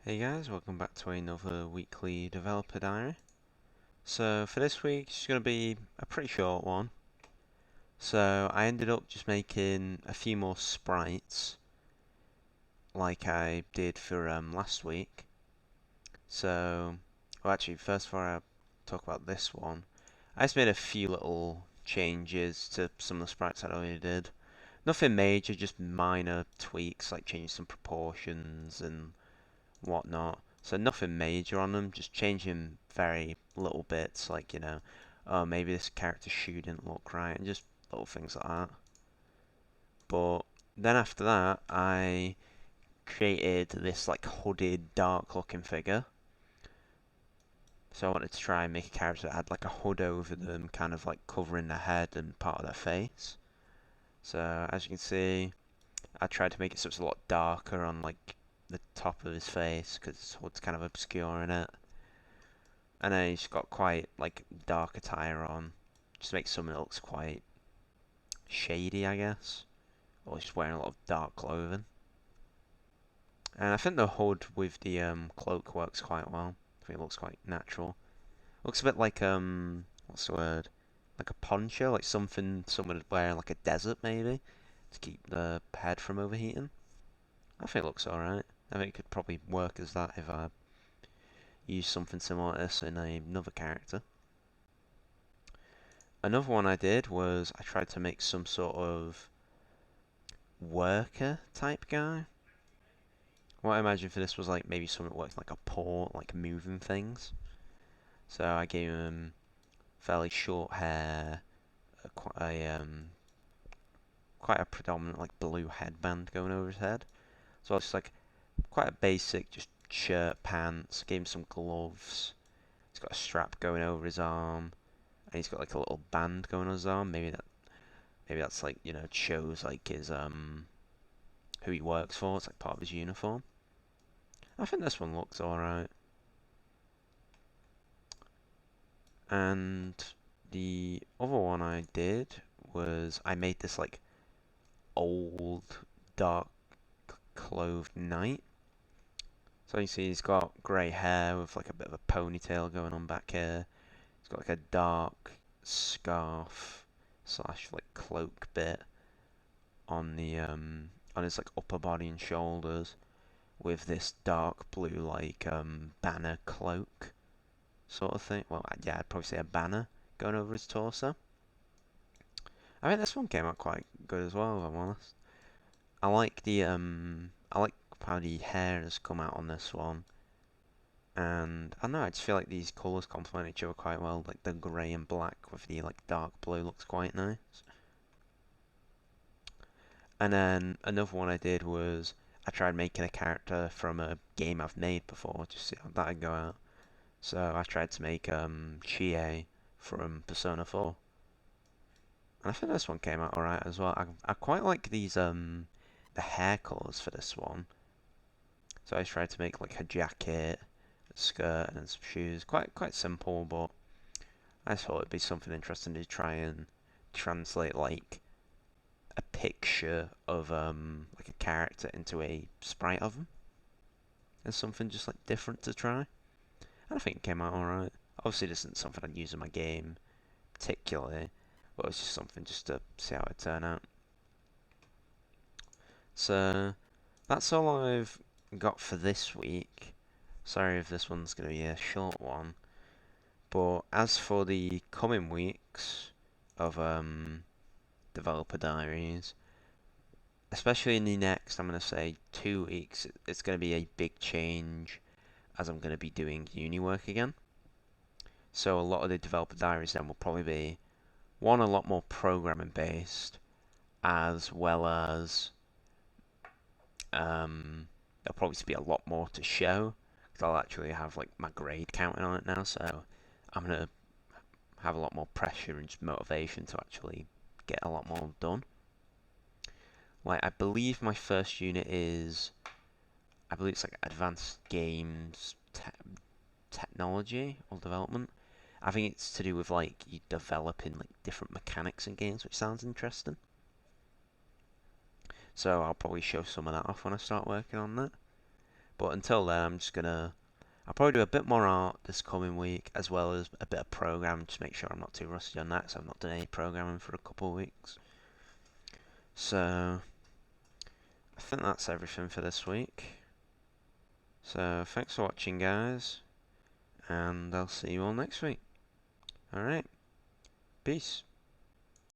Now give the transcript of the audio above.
Hey guys, welcome back to another weekly developer diary. So for this week, it's going to be a pretty short one. So I ended up just making a few more sprites, like I did for last week. So, well actually, first before I talk about this one, I just made a few little changes to some of the sprites I already did. Nothing major, just minor tweaks, like changing some proportions and whatnot. So nothing major on them, just changing very little bits, like, oh, maybe this character's shoe didn't look right, and just little things like that. But then after that, I created this, like, hooded, dark-looking figure. So I wanted to try and make a character that had, like, a hood over them, kind of, like, covering their head and part of their face. So, as you can see, I tried to make it so it's a lot darker on, like, the top of his face, because his hood's kind of obscuring it. And then he's got quite like dark attire on, just makes something that looks quite shady, I guess. Or he's wearing a lot of dark clothing. And I think the hood with the cloak works quite well. I think it looks quite natural. Looks a bit like what's the word? Like a poncho, like something someone would wear in like a desert maybe, to keep the head from overheating. I think it looks alright. I think it could probably work as that if I use something similar to this in another character. Another one I did was I tried to make some sort of worker type guy. What I imagined for this was like maybe someone that worked like a port, like moving things. So I gave him fairly short hair, quite a predominant like blue headband going over his head. So it's like quite a basic, just shirt, pants. Gave him some gloves. He's got a strap going over his arm, and he's got like a little band going on his arm. Maybe that's like shows like his who he works for. It's like part of his uniform. I think this one looks alright. And the other one I did was I made this like old dark clothed knight. So you see he's got grey hair with like a bit of a ponytail going on back here. He's got like a dark scarf slash like cloak bit on the on his like upper body and shoulders, with this dark blue like banner cloak sort of thing. Well, yeah, I'd probably say a banner going over his torso. I think this one came out quite good as well, if I'm honest. I like how the hair has come out on this one, and I don't know, I just feel like these colours complement each other quite well. Like the grey and black with the like dark blue looks quite nice. And then another one I did was I tried making a character from a game I've made before, just see how that'd go out. So I tried to make Chie from Persona 4. And I think this one came out alright as well. I quite like these the hair colours for this one. So I tried to make like a jacket, a skirt, and some shoes. Quite simple, but I just thought it'd be something interesting to try and translate like a picture of like a character into a sprite of them. As something just like different to try. And I think it came out alright. Obviously, this isn't something I'd use in my game particularly, but it's just something just to see how it turned out. So that's all I've got for this week. Sorry if this one's going to be a short one, but as for the coming weeks of developer diaries, especially in the next, I'm going to say 2 weeks, it's going to be a big change as I'm going to be doing uni work again. So a lot of the developer diaries then will probably be one, a lot more programming based, as well as there'll probably be a lot more to show, because I'll actually have like my grade counting on it now, so I'm gonna have a lot more pressure and just motivation to actually get a lot more done. Like I believe my first unit is, I believe it's like advanced games technology or development. I think it's to do with like you developing like different mechanics in games, which sounds interesting. So I'll probably show some of that off when I start working on that. But until then, I'll probably do a bit more art this coming week, as well as a bit of programming, just make sure I'm not too rusty on that, so I've not done any programming for a couple of weeks. So, I think that's everything for this week. So, thanks for watching, guys, and I'll see you all next week. Alright, peace.